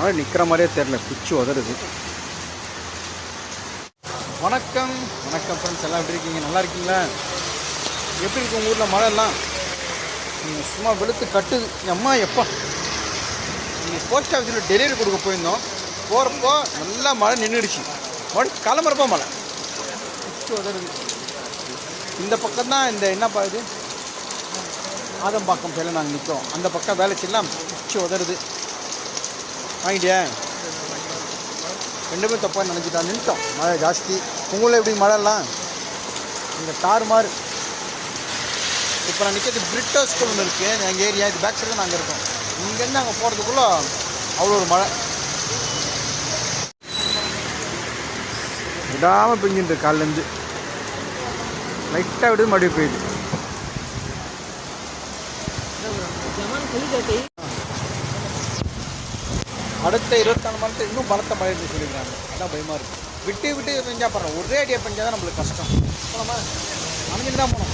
மழை நிற்கிற மாதிரியே தெரில, குச்சி உதறுது. வணக்கம் வணக்கம் ஃப்ரெண்ட்ஸ், எல்லாம் எப்படி இருக்கீங்க? நல்லா இருக்கீங்களா? எப்படி இருக்கு உங்கள் ஊரில் மழைலாம்? நீங்கள் சும்மா வெளுத்து கட்டுது. அம்மா எப்பா நீங்கள் போஸ்ட் ஆஃபீஸில் டெலிவரி கொடுக்க போயிருந்தோம். போகிறப்போ நல்லா மழை நின்றுடுச்சு. மழை கிளம்புறப்போ மழை குச்சி உதறுது. இந்த பக்கம் தான் இந்த என்னப்பா இது ஆதம்பாக்கம் பேரில் நாங்கள் நிற்கிறோம். அந்த பக்கம் வேலை செய்யலாம், குச்சி உதறுது. வாங்கிட்டியா? ரெண்டுமே தப்பாக நினச்சிட்டா, நின்ட்டோம். மழை ஜாஸ்தி. உங்களில் எப்படி மழைலாம்? இங்கே தாறுமாறு. இப்போ நான் நிற்கிறது பிரிட்டோ ஸ்கூல் ஒன்று இருக்குது எங்கள் ஏரியா. இது பேக் சைடு தான் நாங்கள் இருக்கோம். இங்கேருந்து அங்கே போகிறதுக்குள்ளே அவ்வளோ ஒரு மழை விடாமல் பெஞ்சுட்டு காலிலேருந்து லைட்டாக விடுது, மறுபடியும் போயிடுது. அடுத்த 24 மணி நேரத்தில் இன்னும் பலத்த மழை சொல்லியிருக்காங்க. அதான் பயமாக இருக்குது. விட்டு விட்டு பெஞ்சா பரவாயில்ல, ஒரே அடியாக பெஞ்சால் தான் நம்மளுக்கு கஷ்டம். போனோமா, நனைஞ்சிட்டு தான் போனோம்.